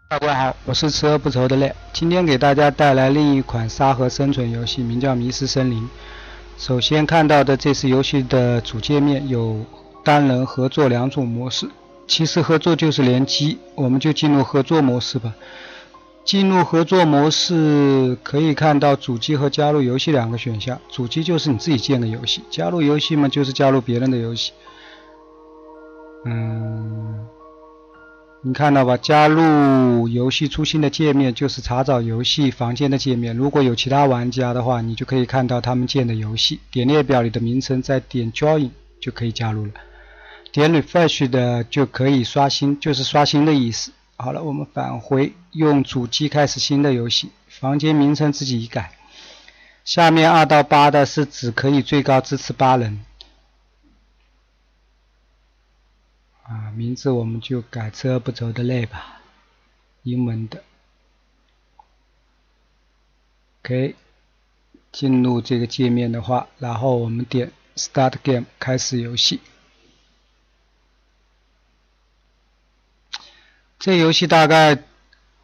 各位好，我是吃而不愁的累，今天给大家带来另一款沙盒生存游戏，名叫《迷失森林》。首先看到的这是游戏的主界面，有单人合作两种模式。其实合作就是联机，我们就进入合作模式吧。进入合作模式可以看到主机和加入游戏两个选项。主机就是你自己建的游戏，加入游戏嘛就是加入别人的游戏。你看到吧？加入游戏出新的界面就是查找游戏房间的界面。如果有其他玩家的话，你就可以看到他们建的游戏。点列表里的名称，再点 Join 就可以加入了。点 Refresh 的就可以刷新，就是刷新的意思。好了，我们返回，用主机开始新的游戏，房间名称自己改。下面2到8的是只可以最高支持8人。名字我们就改吃而不愁的累吧，英文的。OK， 进入这个界面的话，然后我们点 Start Game 开始游戏。这游戏大概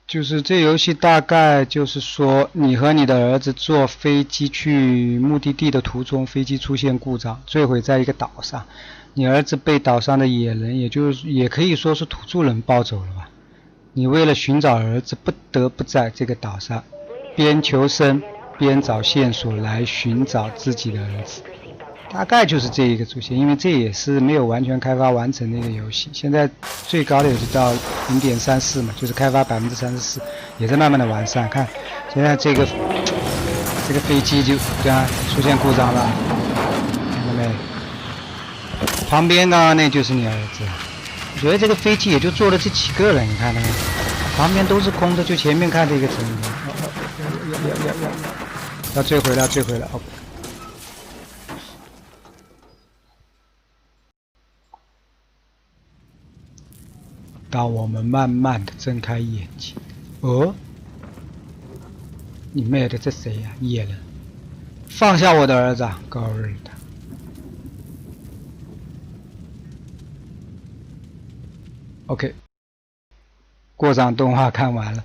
就是说，你和你的儿子坐飞机去目的地的途中，飞机出现故障，坠毁在一个岛上。你儿子被岛上的野人，也可以说是土著人抱走了吧。你为了寻找儿子，不得不在这个岛上边求生边找线索来寻找自己的儿子。大概就是这一个主线，因为这也是没有完全开发完成的一个游戏。现在最高的也就到 0.34 嘛，就是开发 34%， 也在慢慢的完善。看现在这个飞机就出现故障了，看到没？旁边刚刚那就是你儿子。我觉得这个飞机也就坐了这几个人，你看到没？旁边都是空的，就前面看这个城要坠毁了，坠毁了。当我们慢慢的睁开眼睛，你妹的，这谁呀？野人！放下我的儿子，狗日的！OK， 过场动画看完了，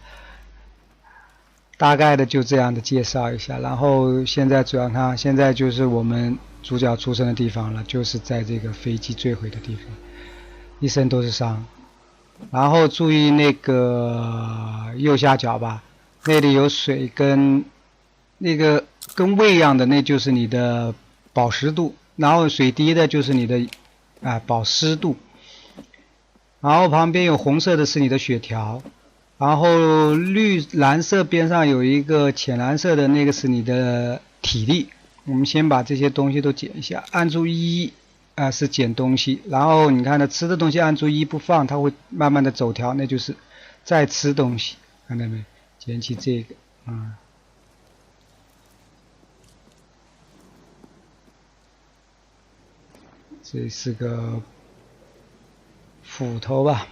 大概的就这样的介绍一下。然后现在主要看，现在就是我们主角出生的地方了，就是在这个飞机坠毁的地方，一身都是伤。然后注意那个右下角吧，那里有水跟那个跟胃一样的，那就是你的饱食度，然后水滴的就是你的保湿度，然后旁边有红色的是你的血条，然后蓝色边上有一个浅蓝色的那个是你的体力。我们先把这些东西都减一下，按住1是捡东西，然后你看它吃的东西按住1不放，它会慢慢的走条，那就是再吃东西，看到没？捡起这个这是个斧头吧。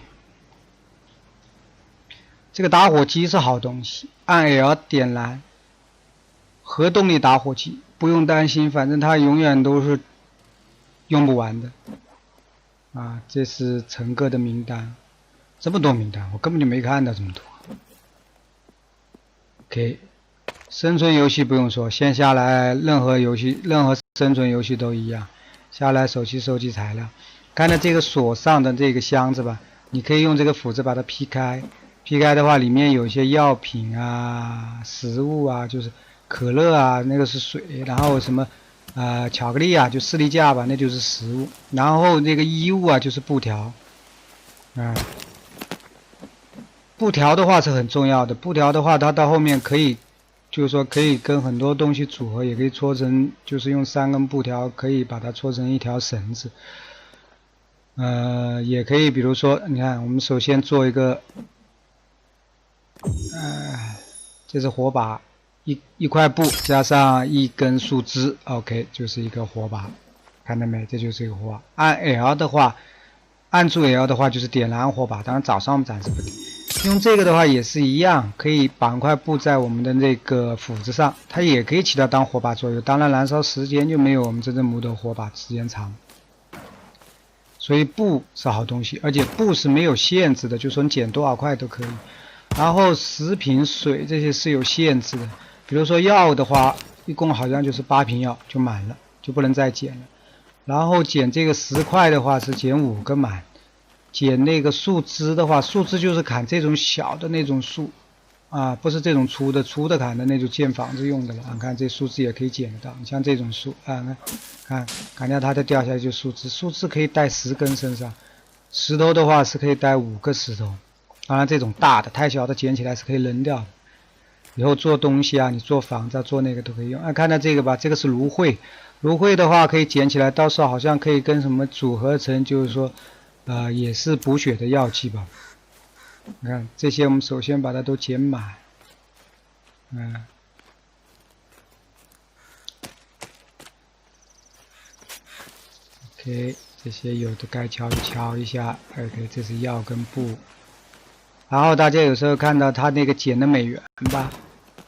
这个打火机是好东西，按 L 点燃，核动力打火机，不用担心，反正它永远都是用不完的。这是乘客的名单，这么多名单，我根本就没看到这么多。OK， 生存游戏不用说，先下来任何生存游戏都一样，下来手机收集材料。看到这个锁上的这个箱子吧，你可以用这个斧子把它劈开。劈开的话，里面有一些药品食物就是可乐那个是水，然后什么巧克力就士力架吧，那就是食物。然后那个衣物就是布条，布条的话是很重要的。布条的话，它到后面可以，就是说可以跟很多东西组合，也可以搓成，就是用3根布条可以把它搓成一条绳子。也可以，比如说，你看，我们首先做一个，这是火把，一块布加上1根树枝 ，OK， 就是一个火把，看到没？这就是一个火把。按 L 的话，按住 L 的话就是点燃火把，当然早上我们暂时不点。用这个的话也是一样，可以绑块布在我们的那个斧子上，它也可以起到当火把作用，当然燃烧时间就没有我们真正木头火把时间长。所以布是好东西，而且布是没有限制的，就说你捡多少块都可以。然后食品、水这些是有限制的，比如说药的话，一共好像就是8瓶药就满了，就不能再减了。然后减这个10块的话是减5个满，减那个树枝的话，树枝就是砍这种小的那种树，啊，不是这种粗的砍的那种建房子用的了。你看这树枝也可以捡得到，你像这种树啊，看砍掉它的掉下来就树枝，树枝可以带10根身上，石头的话是可以带5个石头。当然这种大的太小的捡起来是可以扔掉的，以后做东西啊，你做房子啊做那个都可以用。看到这个吧，这个是芦荟，芦荟的话可以捡起来，到时候好像可以跟什么组合成，就是说也是补血的药剂吧。你看这些我们首先把它都捡满。OK， 这些有的该敲就敲一下。OK， 这是药跟布。然后大家有时候看到它那个捡的美元吧，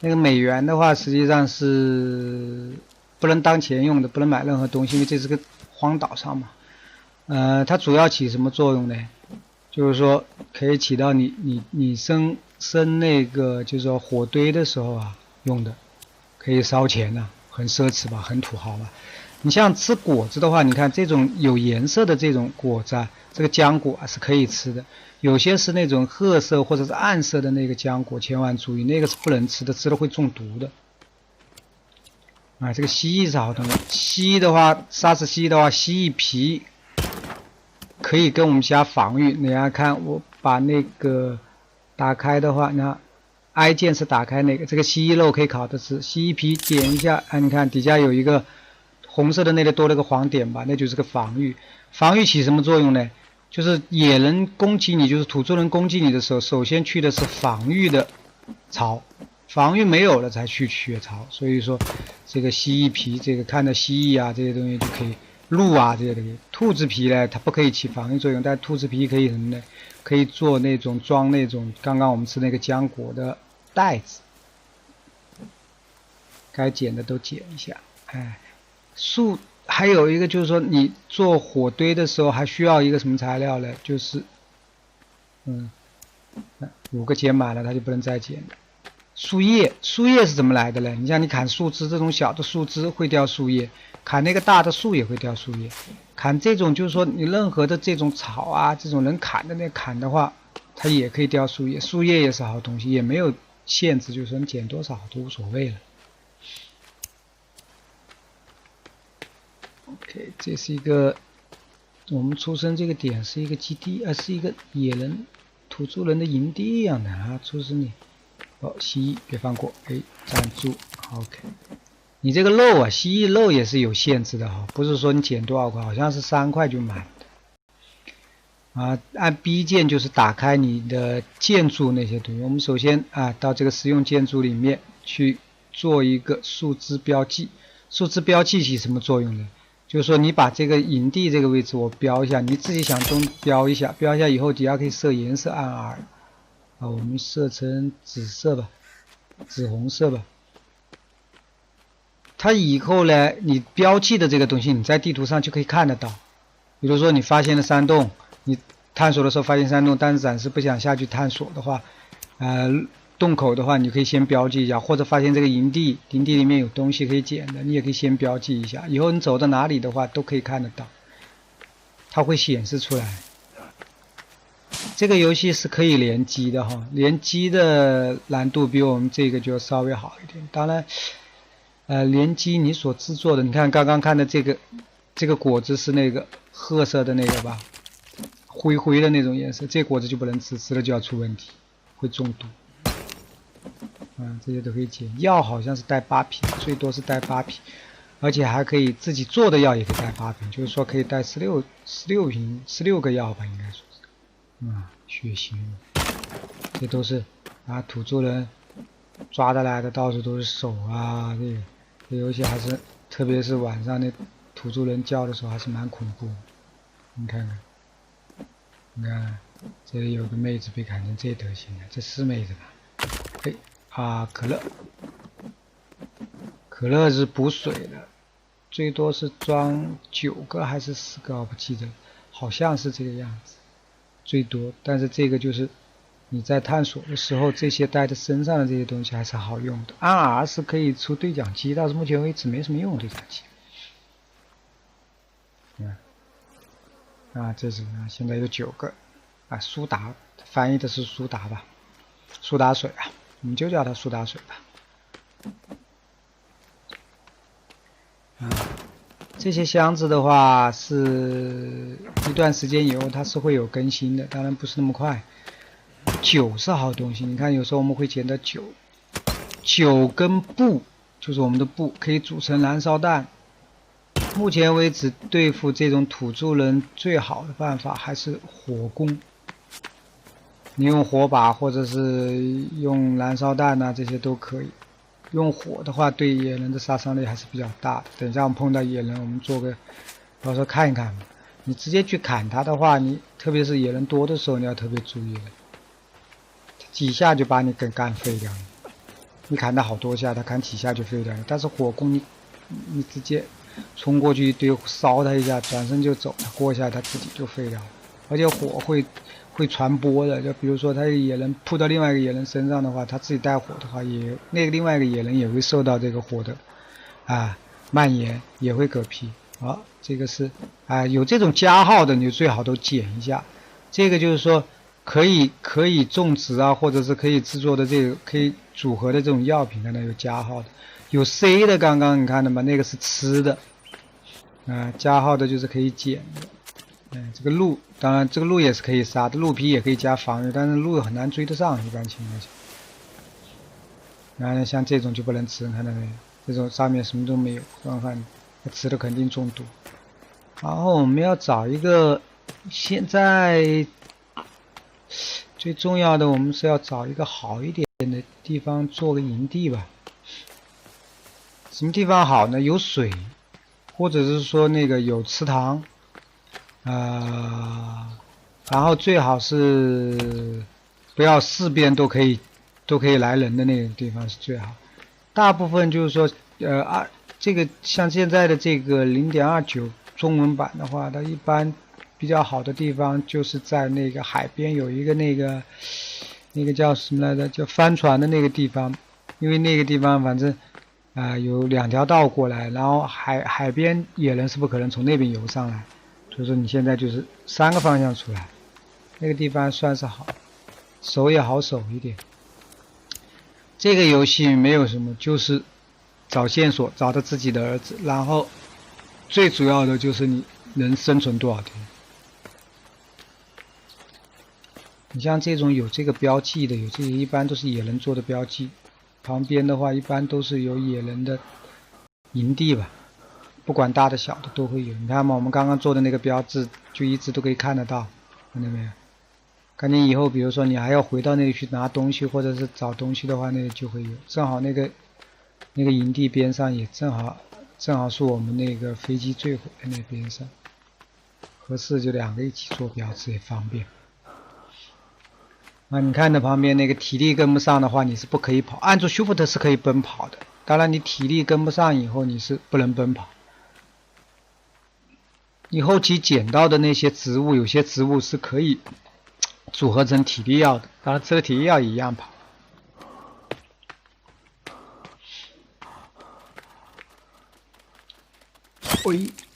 那个美元的话实际上是不能当钱用的，不能买任何东西，因为这是个荒岛上嘛。它主要起什么作用呢？就是说可以起到你生那个就是说火堆的时候啊用的，可以烧钱呐，很奢侈吧，很土豪吧。你像吃果子的话，你看这种有颜色的这种果子啊，这个浆果啊是可以吃的。有些是那种褐色或者是暗色的那个浆果，千万注意，那个是不能吃的，吃了会中毒的。这个蜥蜴是好东西。蜥蜴的话，杀死蜥蜴的话，蜥蜴皮可以跟我们家防御。你要看我把那个打开的话，你看 I 键是打开那个，这个蜥蜴肉可以烤着吃。蜥蜴皮点一下，你看底下有一个红色的那里多了个黄点吧，那就是个防御。防御起什么作用呢？就是野人攻击你，就是土著人攻击你的时候，首先去的是防御的巢，防御没有了才去血巢。所以说，这个蜥蜴皮，这个看到蜥蜴啊这些东西就可以，鹿啊这些东西，兔子皮呢它不可以起防御作用，但兔子皮可以什么呢？可以做那种装那种刚刚我们吃那个浆果的袋子。该捡的都捡一下，树。还有一个就是说，你做火堆的时候还需要一个什么材料呢？就是5个捡满了，它就不能再捡了。树叶是怎么来的呢？你像你砍树枝，这种小的树枝会掉树叶，砍那个大的树也会掉树叶。砍这种就是说你任何的这种草啊，这种能砍的那砍的话，它也可以掉树叶。树叶也是好东西，也没有限制，就是说你捡多少都无所谓了。OK， 这是一个我们出生这个点是一个基地，是一个野人、土著人的营地一样的啊。出生地，蜥蜴别放过，站住 ，OK。你这个肉啊，蜥蜴肉也是有限制的哈，不是说你捡多少块，好像是3块就满的。按 B 键就是打开你的建筑那些东西。我们首先到这个实用建筑里面去做一个树枝标记。树枝标记起什么作用呢？就是说你把这个营地这个位置我标一下，你自己想中标一下，标一下以后底下可以设颜色，按 R，我们设成紫色吧，紫红色吧。它以后呢，你标记的这个东西，你在地图上就可以看得到。比如说你发现了山洞，你探索的时候发现山洞，但是暂时不想下去探索的话，洞口的话，你可以先标记一下，或者发现这个营地里面有东西可以捡的，你也可以先标记一下。以后你走到哪里的话，都可以看得到，它会显示出来。这个游戏是可以联机的哈，联机的难度比我们这个就稍微好一点。当然，联机你所制作的，你看刚刚看的这个果子是那个褐色的那个吧，灰灰的那种颜色，这果子就不能吃，吃了就要出问题，会中毒。这些都可以捡。药好像是带8瓶，最多是带8瓶，而且还可以自己做的药也可以带8瓶，就是说可以带16瓶，16个药吧，应该说是。血腥，这都是土著人抓得来的，到处都是手啊，这游戏还是，特别是晚上那土著人叫的时候还是蛮恐怖的。你看看，你看这里有个妹子被砍成这德行了，这是妹子吧？可乐是补水的，最多是装9个还是10个，我不记得，好像是这个样子，最多。但是这个就是你在探索的时候，这些带在身上的这些东西还是好用的。按 R 是可以出对讲机，但是目前为止没什么用对讲机。这是现在有9个苏打翻译的是苏打吧，苏打水我们就叫它苏打水吧。这些箱子的话是一段时间以后它是会有更新的，当然不是那么快。酒是好东西，你看有时候我们会捡到酒跟布，就是我们的布可以组成燃烧弹。目前为止对付这种土著人最好的办法还是火攻，你用火把或者是用燃烧弹这些都可以。用火的话对野人的杀伤力还是比较大的。等一下我们碰到野人，我们做个到时候看一看。你直接去砍他的话，你特别是野人多的时候你要特别注意了，几下就把你给干废掉了。你砍他好多下，他砍几下就废掉了。但是火攻你直接冲过去一堆烧他一下，转身就走，他过一下他自己就废掉了。而且火会传播的，就比如说他野人扑到另外一个野人身上的话，他自己带火的话，那个另外一个野人也会受到这个火的蔓延，也会嗝屁。这个是有这种加号的，你最好都捡一下。这个就是说可以种植或者是可以制作的这个可以组合的这种药品，看到有加号的，有 C 的，刚刚你看的吗？那个是吃的，加号的就是可以捡的。这个鹿，当然这个鹿也是可以杀的，鹿皮也可以加防御，但是鹿很难追得上，一般情况下。然后像这种就不能吃，看到没有？这种上面什么都没有，看吃的肯定中毒。然后我们要找一个，现在最重要的我们是要找一个好一点的地方做个营地吧。什么地方好呢？有水，或者是说那个有池塘。然后最好是不要4边都可以来人的那个地方是最好。大部分就是说这个像现在的这个 0.29 中文版的话，它一般比较好的地方就是在那个海边有一个那个叫什么来着，叫帆船的那个地方。因为那个地方反正有2条道过来，然后海边野人是不可能从那边游上来，所以说你现在就是3个方向出来，那个地方算是好，守也好守一点。这个游戏没有什么，就是找线索，找到自己的儿子，然后最主要的就是你能生存多少天。你像这种有这个标记的，有这个一般都是野人做的标记，旁边的话一般都是有野人的营地吧，不管大的小的都会有。你看嘛，我们刚刚做的那个标志就一直都可以看得到，看到没有？看见以后比如说你还要回到那里去拿东西或者是找东西的话，那里就会有。正好那个营地边上也正好是我们那个飞机坠毁的那边上，合适就2个一起做标志也方便。你看的旁边那个体力跟不上的话，你是不可以跑。按住 Shift 是可以奔跑的，当然你体力跟不上以后你是不能奔跑。你后期捡到的那些植物，有些植物是可以组合成体力药的，当然这个体力药也一样跑。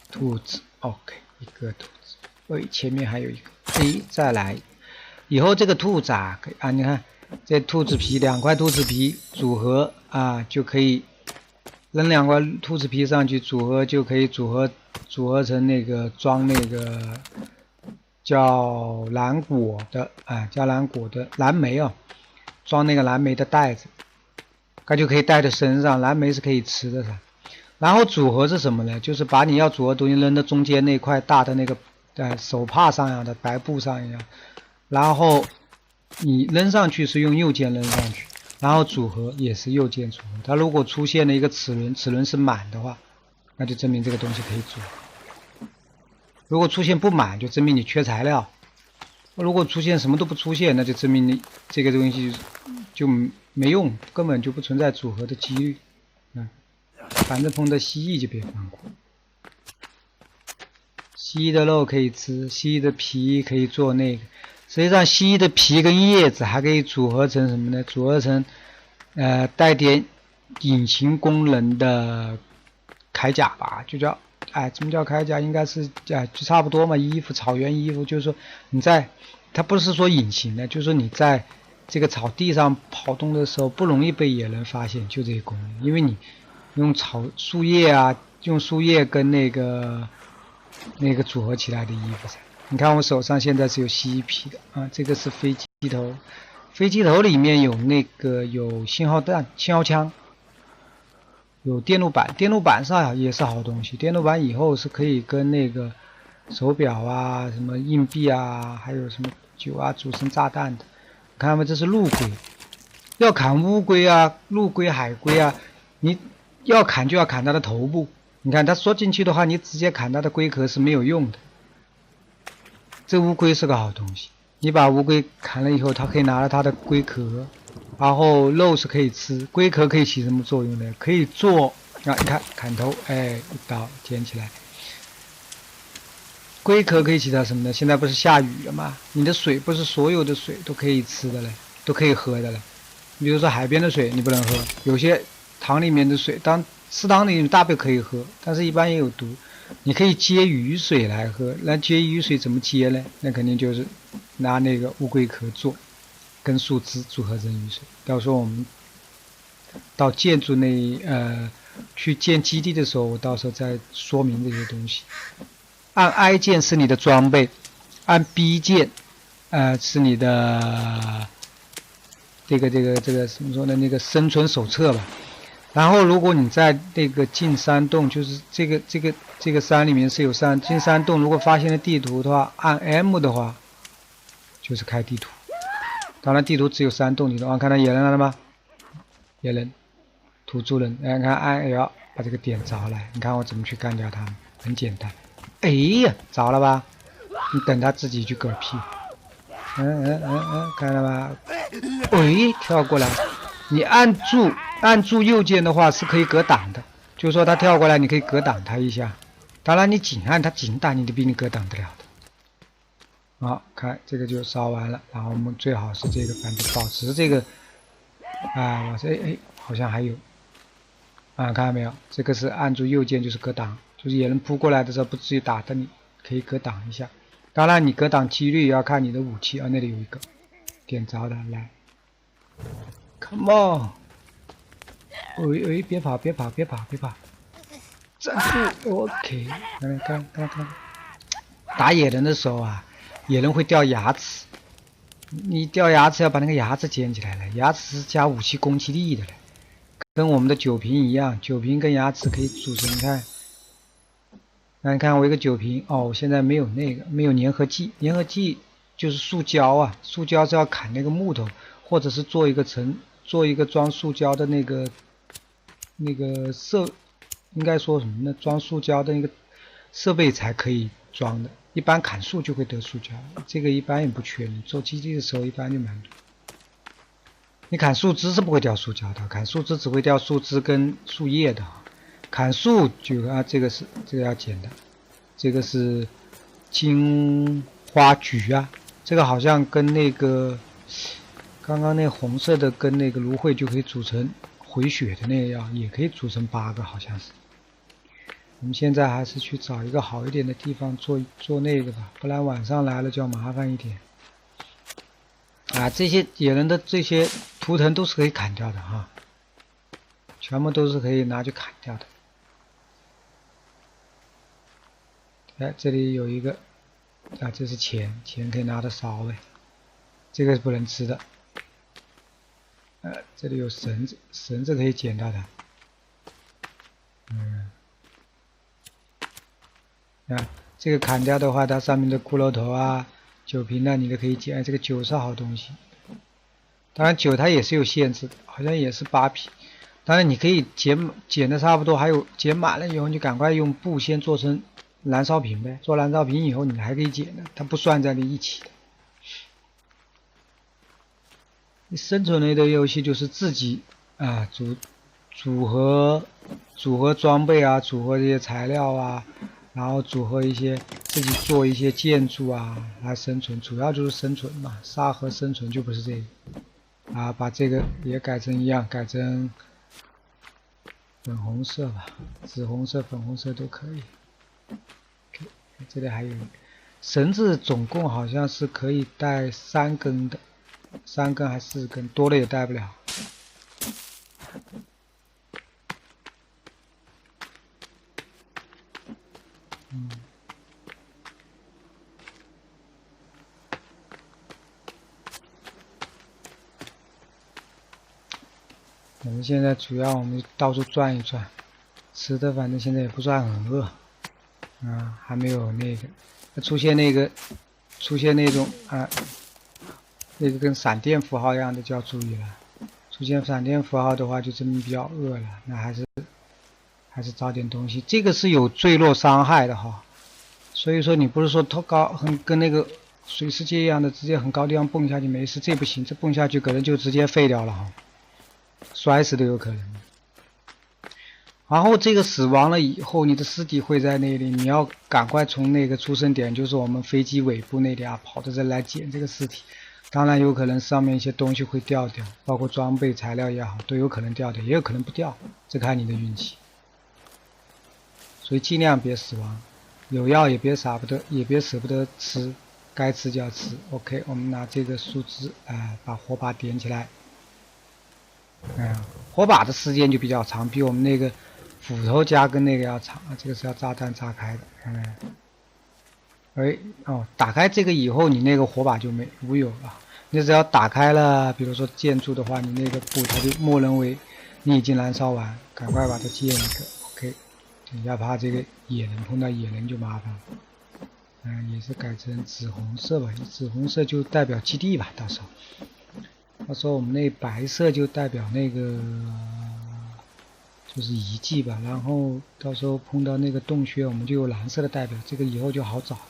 兔子 ，OK， 一个兔子，前面还有一个，再来。以后这个兔子你看这兔子皮2块兔子皮组合就可以扔2块兔子皮上去组合，就可以组合成那个装那个叫蓝果的叫蓝果的蓝莓装那个蓝莓的袋子，它就可以带在身上。蓝莓是可以吃的然后组合是什么呢？就是把你要组合东西扔到中间那块大的那个手帕上样的白布上一样。然后你扔上去是用右键扔上去，然后组合也是右键组合。它如果出现了一个齿轮是满的话，那就证明这个东西可以组合。如果出现不满，就证明你缺材料。如果出现什么都不出现，那就证明你这个东西就没用，根本就不存在组合的几率。反正碰到蜥蜴就别放过。蜥蜴的肉可以吃，蜥蜴的皮可以做那个。实际上蜥蜴的皮跟叶子还可以组合成什么呢？组合成带点隐形功能的铠甲吧，就叫什么叫铠甲？应该是就差不多嘛，衣服草原衣服，就是说你在它不是说隐形的，就是说你在这个草地上跑动的时候不容易被野人发现，就这些功能，因为你用树叶啊，用树叶跟那个组合起来的衣服噻。你看我手上现在是有蜥蜴皮的啊，这个是飞机头，飞机头里面有有信号弹、信号枪，有电路板，电路板上也是好东西。电路板以后是可以跟那个手表啊、什么硬币啊，还有什么酒啊组成炸弹的。看到没？这是陆龟，要砍乌龟啊、陆龟、海龟啊，你要砍就要砍它的头部。你看它缩进去的话，你直接砍它的龟壳是没有用的。这乌龟是个好东西，你把乌龟砍了以后，它可以拿了它的龟壳，然后肉是可以吃，龟壳可以起什么作用呢？可以做啊，你看砍头，一刀捡起来。龟壳可以起到什么呢？现在不是下雨了吗？你的水不是所有的水都可以吃的嘞，都可以喝的嘞。比如说海边的水你不能喝，有些塘里面的水，池塘里大概可以喝，但是一般也有毒。你可以接雨水来喝，那接雨水怎么接呢？那肯定就是拿那个乌龟壳做，跟树枝组合成雨水。到时候我们到建筑去建基地的时候，我到时候再说明这些东西。按 I 键是你的装备，按 B 键，是你的这个怎么说呢？那个生存手册吧。然后如果你在那个进山洞，就是这个山里面是有进山洞，如果发现了地图的话，按 M 的话，就是开地图。当然地图只有山洞里头，看到野人来了吗？野人，土著人，看按 L 把这个点着来，你看我怎么去干掉他们，很简单。哎呀，着了吧？你等他自己去嗝屁。看到吧？跳过来，你按住右键的话是可以格挡的，就是说他跳过来，你可以格挡他一下。当然你紧按他紧打，你都比你格挡得了的。好，看这个就烧完了，然后我们最好是这个，反正保持这个。我这好像还有。看到没有？这个是按住右键就是格挡。就是野人扑过来的时候，不至于打的你，可以格挡一下。当然，你格挡几率也要看你的武器。那里有一个点着的，来 ，Come on！ 别跑！站住 ！OK， 看，打野人的时候啊，野人会掉牙齿，你掉牙齿要把那个牙齿捡起来了，牙齿是加武器攻击力的嘞，跟我们的酒瓶一样，酒瓶跟牙齿可以组成，你看。你看我一个酒瓶我现在没有没有粘合剂，粘合剂就是塑胶啊，塑胶是要砍那个木头，或者是做一个装塑胶的那个应该说什么呢？装塑胶的那个设备才可以装的，一般砍树就会得塑胶，这个一般也不缺，你做基地的时候一般就蛮多。你砍树枝是不会掉塑胶的，砍树枝只会掉树枝跟树叶的。砍树就这个要剪的，这个是金花菊啊，这个好像跟那个刚刚那红色的跟那个芦荟就可以组成回血的那个药，也可以组成8个，好像是。我们现在还是去找一个好一点的地方做那个吧，不然晚上来了就要麻烦一点。这些野人的这些图腾都是可以砍掉的哈，全部都是可以拿去砍掉的。这里有一个这是钱可以拿的烧这个是不能吃的。这里有绳子可以捡到的。这个砍掉的话，它上面的骷髅头啊、酒瓶啊，你都可以捡。这个酒是好东西。当然酒它也是有限制的，好像也是8匹。当然你可以捡的差不多，还有捡满了以后，你就赶快用布先做成燃烧瓶呗。做燃烧瓶以后，你还可以捡的，它不算在你一起的。生存类的游戏就是自己组合装备啊，组合这些材料啊，然后组合一些自己做一些建筑啊来生存，主要就是生存嘛。沙盒生存就不是这个啊，把这个也改成一样，改成粉红色吧，紫红色、粉红色都可以。这里还有绳子，总共好像是可以带3根的，3根还是4根，多了也带不了。我们现在主要我们到处转一转，吃的反正现在也不算很饿，啊，还没有那个出现那种啊，那个跟闪电符号一样的就要注意了。出现闪电符号的话，就证明比较饿了，那还是找点东西。这个是有坠落伤害的哈，所以说你不是说特高跟那个水世界一样的直接很高地方蹦下去没事，这不行，这蹦下去可能就直接废掉了哈。摔死都有可能。然后这个死亡了以后，你的尸体会在那里，你要赶快从那个出生点，就是我们飞机尾部那里啊，跑到这来捡这个尸体。当然有可能上面一些东西会掉掉，包括装备材料也好，都有可能掉掉，也有可能不掉，这看你的运气。所以尽量别死亡，有药也别舍不得吃，该吃就要吃。OK， 我们拿这个树枝把火把点起来。火把的时间就比较长，比我们那个斧头加跟那个要长啊。这个是要炸弹炸开的，打开这个以后，你那个火把就无有了。你只要打开了，比如说建筑的话，你那个布它就默认为你已经燃烧完，赶快把它建一个 OK。你要怕这个野人碰到野人就麻烦了。也是改成紫红色吧，紫红色就代表基地吧，到时候我们那白色就代表那个就是遗迹吧，然后到时候碰到那个洞穴，我们就有蓝色的代表，这个以后就好找了。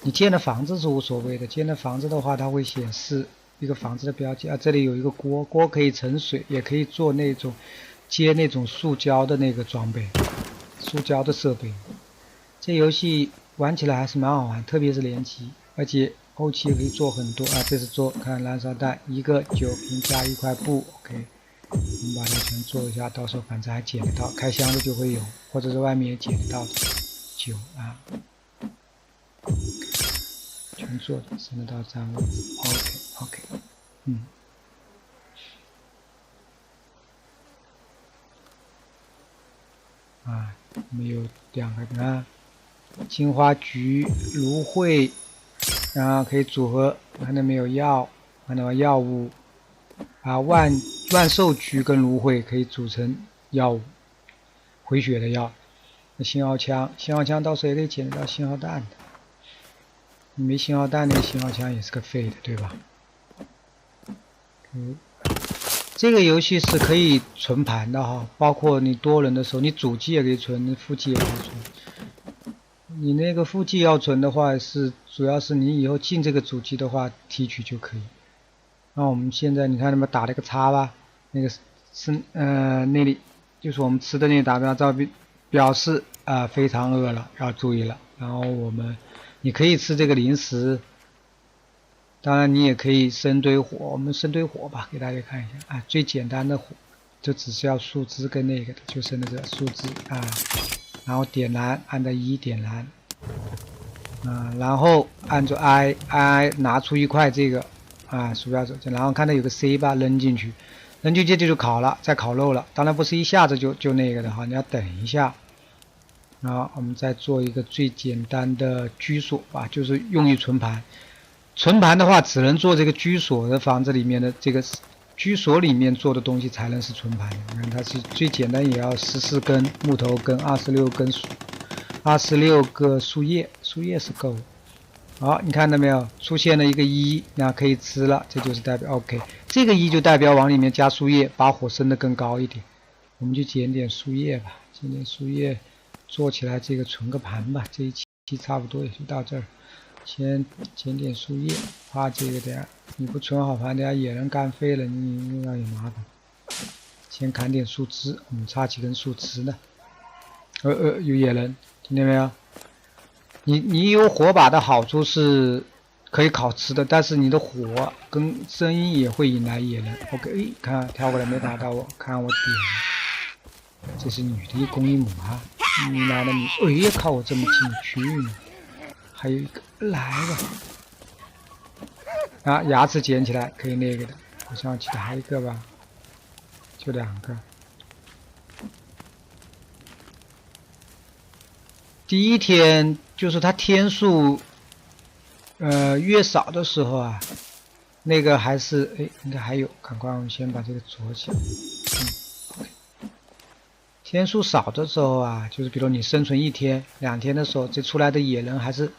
你建的房子是无所谓的，建的房子的话，它会显示一个房子的标记啊，这里有一个锅，锅可以盛水，也可以做那种接那种塑胶的那个装备，塑胶的设备。这游戏玩起来还是蛮好玩，特别是联机，而且后期可以做很多啊。这是做看燃烧弹，一个酒瓶加一块布 ，OK， 我们把它全做一下，到时候反正还捡得到，开箱的就会有，或者是外面也捡得到的酒啊。全做的，升得到3位 ，OK， 我们有2个啊，金花菊、芦荟，然后可以组合，看到没有药，看到药物啊，万寿菊跟芦荟可以组成药物，回血的药。那信号枪到时候也可以捡得到信号弹的。你没信号弹，那个信号枪也是个废的，对吧？这个游戏是可以存盘的哈，包括你多人的时候，你主机也可以存，你副机也可以存。你那个副机要存的话，主要是你以后进这个主机的话提取就可以。那我们现在你看他们打了个叉吧，那个是那里就是我们吃的那打标照表示非常饿了，要注意了。然后你可以吃这个零食，当然你也可以生堆火，我们生堆火吧，给大家看一下啊，最简单的火就只需要树枝跟那个的，就是那个树枝然后点燃，按照1点燃然后按住 I 拿出一块这个鼠标手键，然后看到有个 C 吧，扔进去这就烤了，再烤肉了。当然不是一下子就那个的哈，你要等一下。然后我们再做一个最简单的居所吧，就是用于存盘。存盘的话，只能做这个居所的房子里面的这个居所里面做的东西才能是存盘的。你看它是最简单，也要14根木头跟26个树叶是够的。好，你看到没有？出现了一个1，那可以吃了，这就是代表 OK。这个1就代表往里面加树叶，把火升得更高一点。我们就捡点树叶吧，捡点树叶做起来，这个存个盘吧。这一期差不多也就到这儿。先捡点树叶，怕这个的你不存好盘，等下野人干废了，你又要有麻烦。先砍点树枝，我们差几根树枝呢？有野人，听见没有？你有火把的好处是可以烤吃的，但是你的火跟声音也会引来野人。OK， 看跳过来没打到我，看我点，这是女的公一母啊！你来了你，哎呀靠，我这么进去呢？还有一个来吧，啊，牙齿捡起来可以那个的，好像记得还有一个吧，就2个。第一天就是它天数，越少的时候啊，那个还是应该还有，赶快我们先把这个着起来。天数少的时候啊，就是比如你生存1天、2天的时候，这出来的野人还是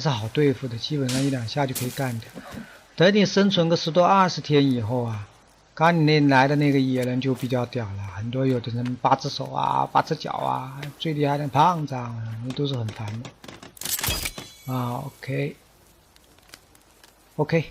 好对付的，基本上1、2下就可以干掉。等你生存个10多20天以后啊，刚你那来的那个野人就比较屌了，很多有的人8只手啊、8只脚啊，最厉害的胖子啊，那都是很烦的。啊，OK，